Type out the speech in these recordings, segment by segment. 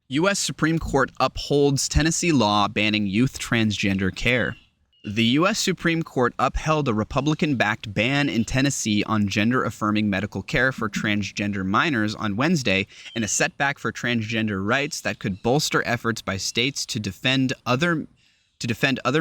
U.S. Supreme Court upholds Tennessee law banning youth transgender care. The U.S. Supreme Court upheld a Republican-backed ban in Tennessee on gender-affirming medical care for transgender minors on Wednesday in a setback for transgender rights that could bolster efforts by states to defend other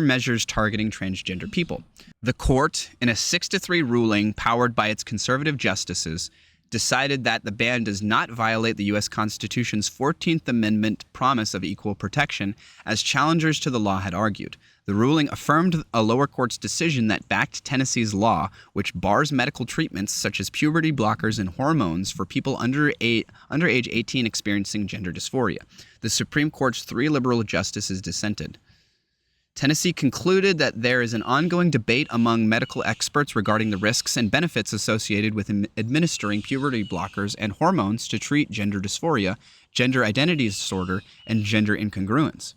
measures targeting transgender people. The court, in a 6-3 ruling powered by its conservative justices, decided that the ban does not violate the U.S. Constitution's 14th Amendment promise of equal protection, as challengers to the law had argued. The ruling affirmed a lower court's decision that backed Tennessee's law, which bars medical treatments such as puberty blockers and hormones for people under age 18 experiencing gender dysphoria. The Supreme Court's 3 liberal justices dissented. Tennessee concluded that there is an ongoing debate among medical experts regarding the risks and benefits associated with administering puberty blockers and hormones to treat gender dysphoria, gender identity disorder, and gender incongruence.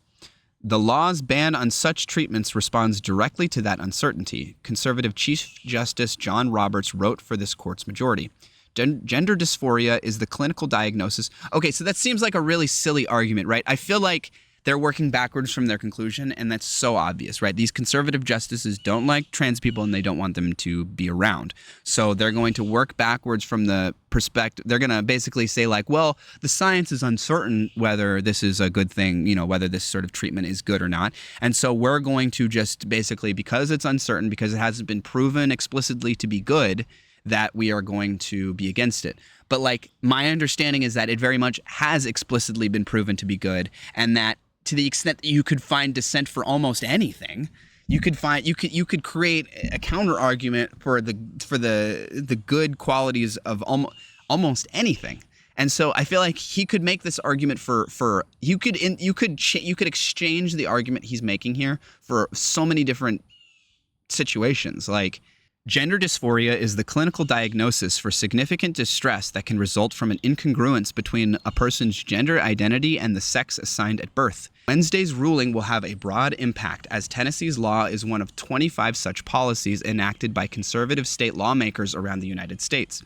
The law's ban on such treatments responds directly to that uncertainty, conservative Chief Justice John Roberts wrote for this court's majority. Gender dysphoria is the clinical diagnosis. Okay, so that seems like a really silly argument, right? I feel like they're working backwards from their conclusion, and that's so obvious, right? These conservative justices don't like trans people, and they don't want them to be around. So they're going to work backwards from the perspective. They're going to basically say like, well, the science is uncertain whether this is a good thing, you know, whether this sort of treatment is good or not. And so we're going to just basically, because it's uncertain, because it hasn't been proven explicitly to be good, that we are going to be against it. But like, my understanding is that it very much has explicitly been proven to be good, and that to the extent that you could find dissent for almost anything, you could create a counter argument for the good qualities of almost anything. And so I feel like he could make this argument for you could exchange the argument he's making here for so many different situations. Like, gender dysphoria is the clinical diagnosis for significant distress that can result from an incongruence between a person's gender identity and the sex assigned at birth. Wednesday's ruling will have a broad impact, as Tennessee's law is one of 25 such policies enacted by conservative state lawmakers around the United States.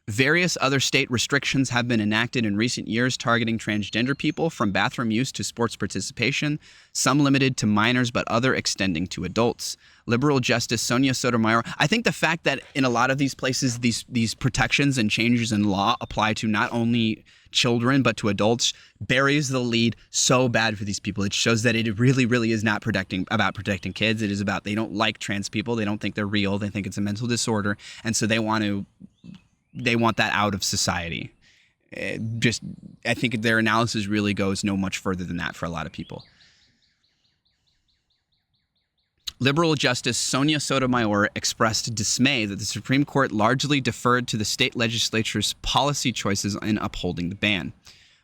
Various other state restrictions have been enacted in recent years targeting transgender people, from bathroom use to sports participation, some limited to minors but other extending to adults. Liberal Justice Sonia Sotomayor, I think the fact that in a lot of these places these protections and changes in law apply to not only children but to adults buries the lead so bad for these people. It shows that it really, really is not about protecting kids. It is about, they don't like trans people. They don't think they're real. They think it's a mental disorder. And so they want that out of society. I think their analysis really goes no much further than that for a lot of people. Liberal Justice Sonia Sotomayor expressed dismay that the Supreme Court largely deferred to the state legislature's policy choices in upholding the ban.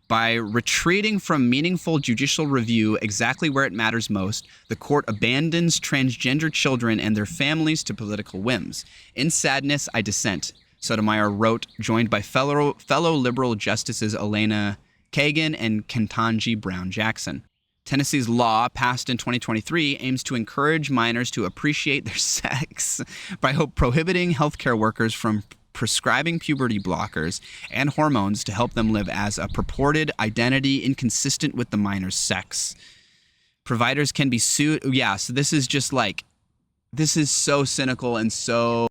By retreating from meaningful judicial review exactly where it matters most, the court abandons transgender children and their families to political whims. In sadness, I dissent, Sotomayor wrote, joined by fellow liberal justices Elena Kagan and Ketanji Brown Jackson. Tennessee's law, passed in 2023, aims to encourage minors to appreciate their sex by prohibiting healthcare workers from prescribing puberty blockers and hormones to help them live as a purported identity inconsistent with the minor's sex. Providers can be sued. Yeah, so this is so cynical and so...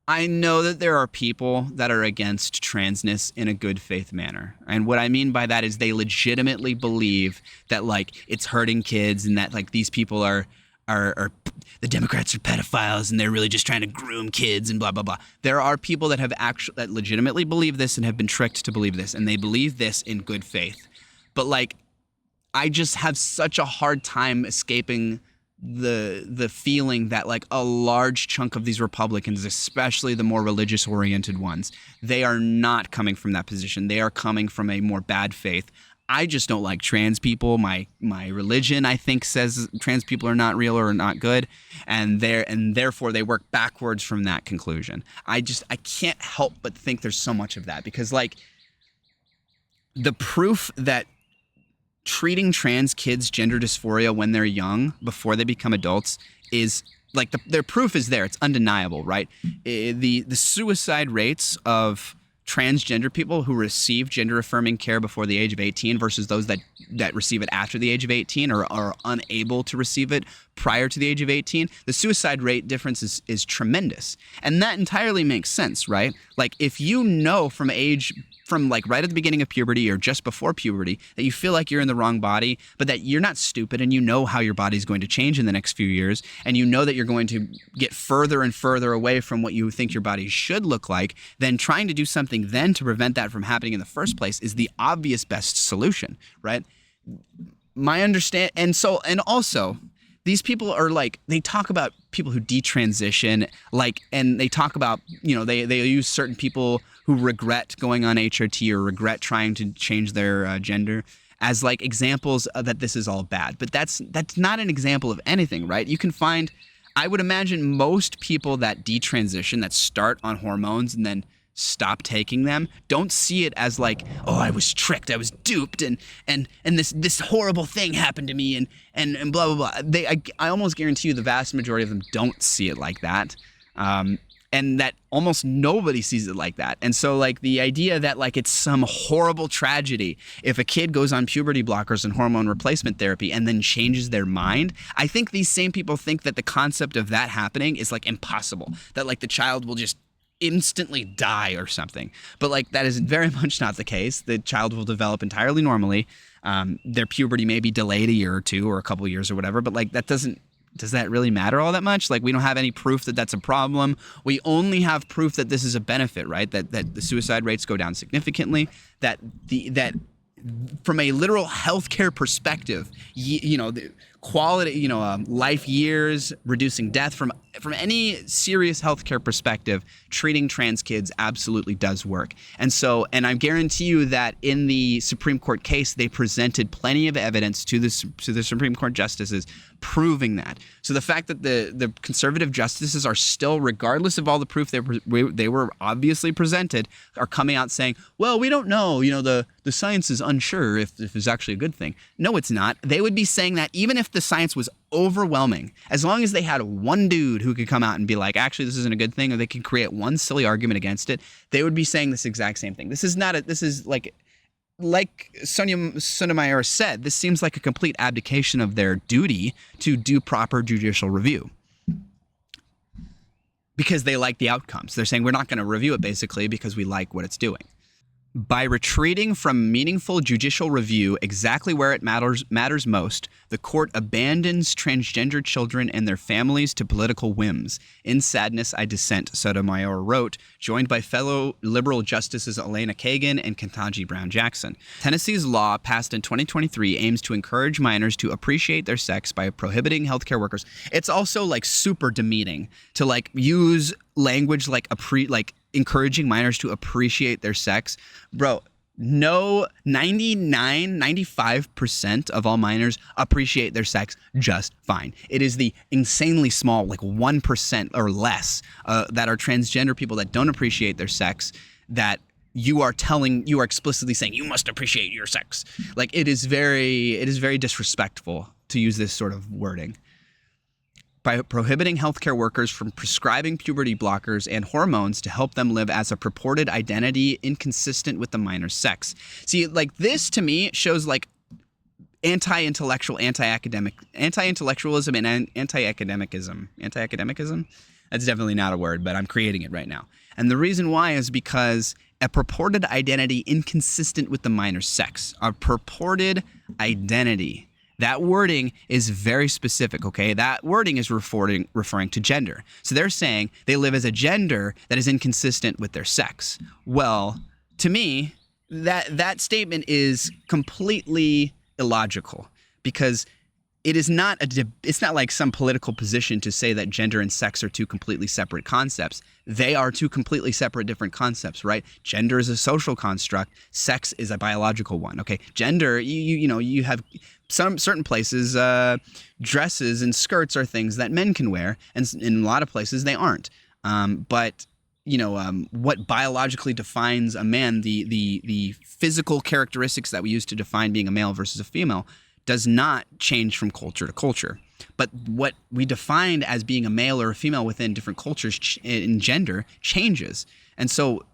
I know that there are people that are against transness in a good faith manner. And what I mean by that is they legitimately believe that like it's hurting kids and that like these people are the Democrats are pedophiles and they're really just trying to groom kids and blah, blah, blah. There are people that that legitimately believe this and have been tricked to believe this, and they believe this in good faith. But like, I just have such a hard time escaping the feeling that like a large chunk of these Republicans, especially the more religious oriented ones, they are not coming from that position. They are coming from a more bad faith. I just don't like trans people. My religion, I think, says trans people are not real or not good, and therefore they work backwards from that conclusion. I can't help but think there's so much of that, because like the proof that treating trans kids' gender dysphoria when they're young, before they become adults, is like their proof is there. It's undeniable, right? The suicide rates of transgender people who receive gender affirming care before the age of 18 versus those that receive it after the age of 18 or are unable to receive it prior to the age of 18, the suicide rate difference is tremendous. And that entirely makes sense, right? Like if you know from like right at the beginning of puberty or just before puberty that you feel like you're in the wrong body, but that you're not stupid and you know how your body's going to change in the next few years, and you know that you're going to get further and further away from what you think your body should look like, then trying to do something then to prevent that from happening in the first place is the obvious best solution, right? And also these people are like, they talk about people who detransition, like, and they talk about, they use certain people who regret going on HRT or regret trying to change their gender as like examples that this is all bad. But that's not an example of anything, right? You can find, I would imagine most people that detransition, that start on hormones and then stop taking them, don't see it as like, oh, I was tricked, I was duped, and this horrible thing happened to me, and blah blah blah. I almost guarantee you the vast majority of them don't see it like that, and that almost nobody sees it like that. And so like the idea that like it's some horrible tragedy if a kid goes on puberty blockers and hormone replacement therapy and then changes their mind, I think these same people think that the concept of that happening is like impossible, that like the child will just instantly die or something. But like that is very much not the case. The child will develop entirely normally. Their puberty may be delayed a year or two or a couple of years or whatever, but like does that really matter all that much? Like we don't have any proof that that's a problem. We only have proof that this is a benefit, right? That the suicide rates go down significantly, that from a literal healthcare perspective, the quality, life years, reducing death from any serious healthcare perspective, treating trans kids absolutely does work. And I guarantee you that in the Supreme Court case, they presented plenty of evidence to the Supreme Court justices proving that. So the fact that the conservative justices are still, regardless of all the proof they were obviously presented, are coming out saying, well, we don't know, the science is unsure if it's actually a good thing. No, it's not. They would be saying that even if the science was overwhelming, as long as they had one dude who could come out and be like, actually, this isn't a good thing, or they can create one silly argument against it, they would be saying this exact same thing. This is like Sonia Sotomayor said, this seems like a complete abdication of their duty to do proper judicial review because they like the outcomes. They're saying we're not going to review it basically because we like what it's doing. By retreating from meaningful judicial review exactly where it matters most, the court abandons transgender children and their families to political whims. In sadness, I dissent, Sotomayor wrote, joined by fellow liberal justices Elena Kagan and Ketanji Brown Jackson. Tennessee's law, passed in 2023, aims to encourage minors to appreciate their sex by prohibiting healthcare workers. It's also like super demeaning to like use language like encouraging minors to appreciate their sex. Bro, no, 95% of all minors appreciate their sex just fine. It is the insanely small, like 1% or less that are transgender people that don't appreciate their sex that you are explicitly saying you must appreciate your sex. Like it is very disrespectful to use this sort of wording. By prohibiting healthcare workers from prescribing puberty blockers and hormones to help them live as a purported identity inconsistent with the minor's sex. See, like this to me shows like anti-intellectualism and anti-academicism. Anti-academicism? That's definitely not a word, but I'm creating it right now. And the reason why is because a purported identity inconsistent with the minor's sex. A purported identity. That wording is very specific, okay? That wording is referring to gender. So they're saying they live as a gender that is inconsistent with their sex. Well, to me, that statement is completely illogical because it is not it's not like some political position to say that gender and sex are two completely separate concepts. They are two completely separate different concepts, right? Gender is a social construct. Sex is a biological one. Okay, gender, you have some certain places, dresses and skirts are things that men can wear, and in a lot of places they aren't. But what biologically defines a man, the physical characteristics that we use to define being a male versus a female, does not change from culture to culture. But what we defined as being a male or a female within different cultures in gender changes. And so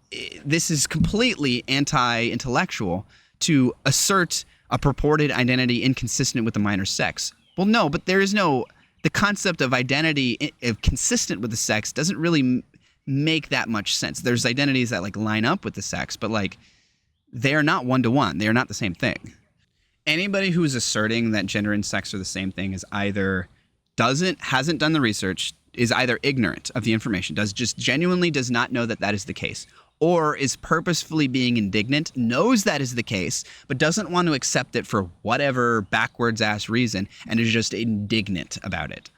this is completely anti-intellectual to assert a purported identity inconsistent with the minor's sex. Well, no, but there is no, the concept of identity consistent with the sex doesn't really make that much sense. There's identities that like line up with the sex, but like they are not one-to-one. They are not the same thing. Anybody who is asserting that gender and sex are the same thing is either hasn't done the research, is either ignorant of the information, genuinely does not know that that is the case, or is purposefully being indignant, knows that is the case, but doesn't want to accept it for whatever backwards ass reason, and is just indignant about it.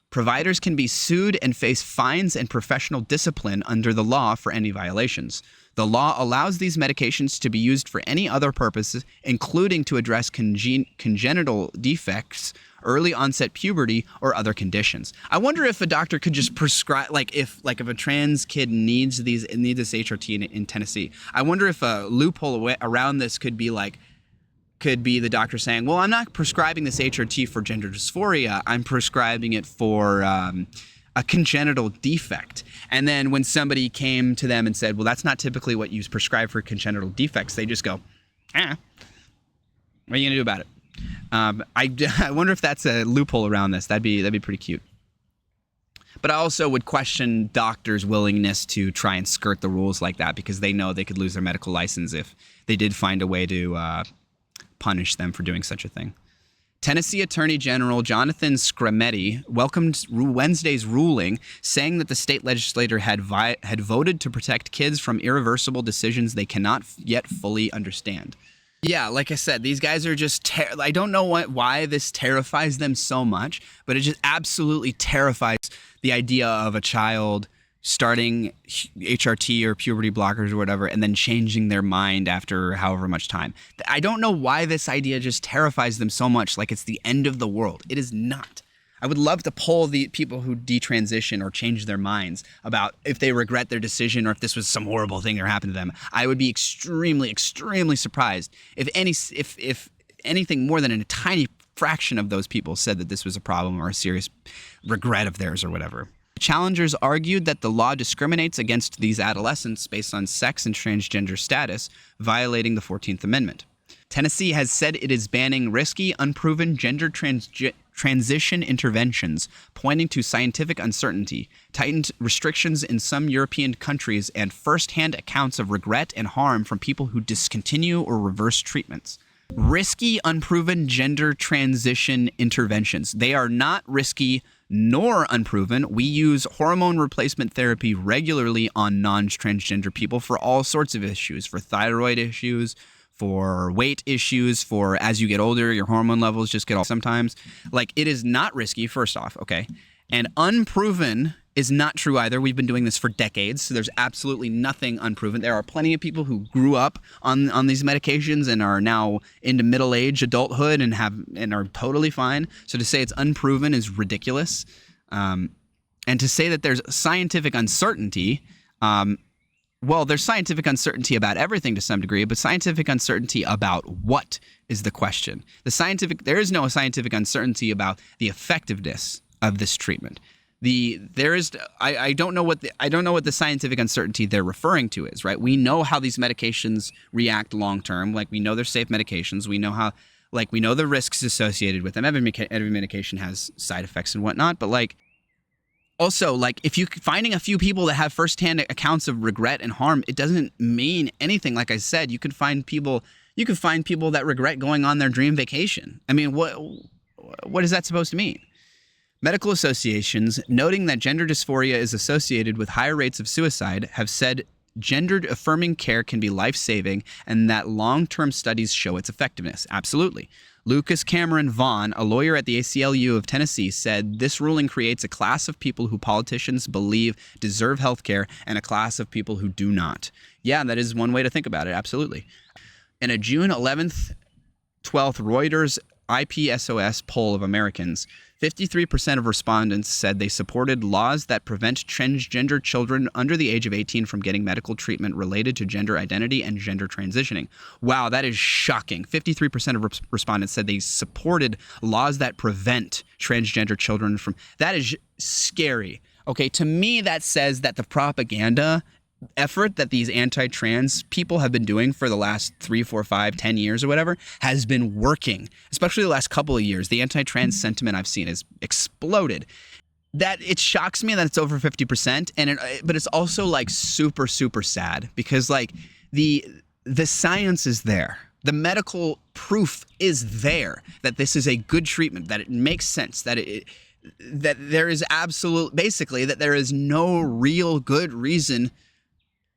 Providers can be sued and face fines and professional discipline under the law for any violations. The law allows these medications to be used for any other purposes, including to address congenital defects, early onset puberty, or other conditions. I wonder if a doctor could just prescribe, if a trans kid needs this HRT in Tennessee. I wonder if a loophole around this could be the doctor saying, well, I'm not prescribing this HRT for gender dysphoria. I'm prescribing it for a congenital defect. And then when somebody came to them and said, well, that's not typically what you prescribe for congenital defects, they just go, what are you going to do about it? I wonder if that's a loophole around this. That'd be pretty cute. But I also would question doctors' willingness to try and skirt the rules like that, because they know they could lose their medical license if they did find a way to punish them for doing such a thing. Tennessee Attorney General Jonathan Scarametti welcomed Wednesday's ruling, saying that the state legislature had voted to protect kids from irreversible decisions they cannot yet fully understand. Yeah, like I said, these guys are just I don't know why this terrifies them so much, but it just absolutely terrifies the idea of a child starting HRT or puberty blockers or whatever, and then changing their mind after however much time. I don't know why this idea just terrifies them so much, like it's the end of the world. It is not. I would love to poll the people who detransition or change their minds about if they regret their decision or if this was some horrible thing that happened to them. I would be extremely, extremely surprised if anything more than a tiny fraction of those people said that this was a problem or a serious regret of theirs or whatever. Challengers argued that the law discriminates against these adolescents based on sex and transgender status, violating the 14th Amendment. Tennessee has said it is banning risky, unproven gender transition interventions, pointing to scientific uncertainty, tightened restrictions in some European countries, and first-hand accounts of regret and harm from people who discontinue or reverse treatments. Risky, unproven gender transition interventions. They are not risky nor unproven. We use hormone replacement therapy regularly on non-transgender people for all sorts of issues, for thyroid issues, for weight issues, for as you get older, your hormone levels just get off sometimes. Like, it is not risky, first off, okay? And unproven is not true either. We've been doing this for decades, so there's absolutely nothing unproven. There are plenty of people who grew up on these medications and are now into middle-age adulthood and are totally fine. So to say it's unproven is ridiculous. And to say that there's scientific uncertainty, well, there's scientific uncertainty about everything to some degree, but scientific uncertainty about what is the question? There is no scientific uncertainty about the effectiveness of this treatment. I don't know what the scientific uncertainty they're referring to is, right? We know how these medications react long term. Like, we know they're safe medications. We know we know the risks associated with them. Every medication has side effects and whatnot, but also, if you finding a few people that have firsthand accounts of regret and harm, it doesn't mean anything. Like I said, you could find people that regret going on their dream vacation. I mean, what is that supposed to mean? Medical associations, noting that gender dysphoria is associated with higher rates of suicide, have said gender-affirming care can be life-saving and that long-term studies show its effectiveness. Absolutely. Lucas Cameron Vaughn, a lawyer at the ACLU of Tennessee, said this ruling creates a class of people who politicians believe deserve health care and a class of people who do not. Yeah, that is one way to think about it. Absolutely. In a June 11th, 12th Reuters IPSOS poll of Americans, 53% of respondents said they supported laws that prevent transgender children under the age of 18 from getting medical treatment related to gender identity and gender transitioning. Wow, that is shocking. 53% of respondents said they supported laws that prevent transgender children from... That is scary. Okay, to me, that says that the propaganda effort that these anti-trans people have been doing for the last 3, 4, 5, 10 years or whatever has been working, especially the last couple of years. The anti-trans sentiment I've seen has exploded. That it shocks me that it's over 50%, but it's also like super, super sad because like the science is there. The medical proof is there that this is a good treatment, that it makes sense, that there is basically that there is no real good reason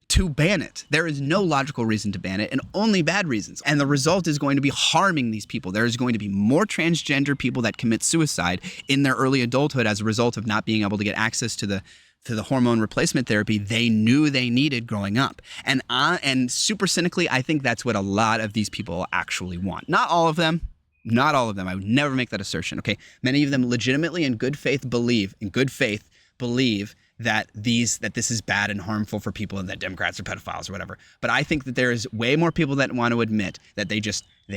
to ban it. There is no logical reason to ban it and only bad reasons. And the result is going to be harming these people. There is going to be more transgender people that commit suicide in their early adulthood as a result of not being able to get access to the hormone replacement therapy they knew they needed growing up. And super cynically, I think that's what a lot of these people actually want. Not all of them. Not all of them. I would never make that assertion. Okay. Many of them legitimately in good faith believe that this is bad and harmful for people and that Democrats are pedophiles or whatever. But I think that there is way more people that want to admit that they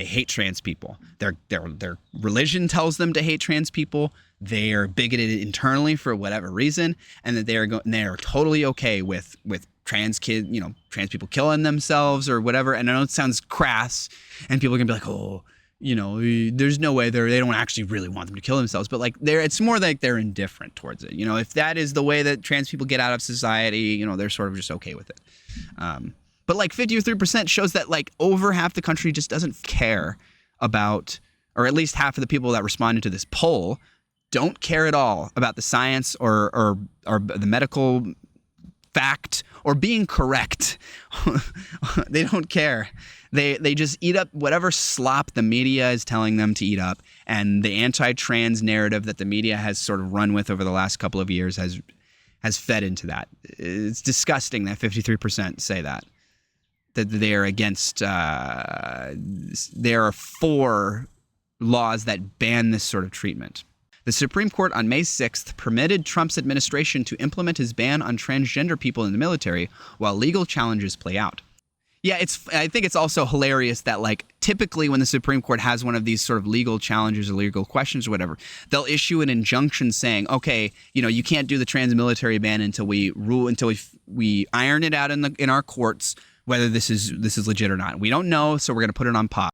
hate trans people. Their religion tells them to hate trans people. They are bigoted internally for whatever reason, and that they are totally okay with trans people killing themselves or whatever. And I know it sounds crass, and people are gonna be like, oh, there's no way they don't actually really want them to kill themselves, but like it's more like they're indifferent towards it. If that is the way that trans people get out of society, they're sort of just okay with it. But like 53% shows that like over half the country just doesn't care about, or at least half of the people that responded to this poll don't care at all about the science or the medical fact or being correct. They don't care. They just eat up whatever slop the media is telling them to eat up, and the anti-trans narrative that the media has sort of run with over the last couple of years has fed into that. It's disgusting that 53% say that they are against. There are 4 laws that ban this sort of treatment. The Supreme Court on May 6th permitted Trump's administration to implement his ban on transgender people in the military while legal challenges play out. Yeah, I think it's also hilarious that like typically when the Supreme Court has one of these sort of legal challenges or legal questions or whatever, they'll issue an injunction saying, okay, you can't do the trans military ban until we iron it out in our courts whether this is legit or not. We don't know, so we're going to put it on pause.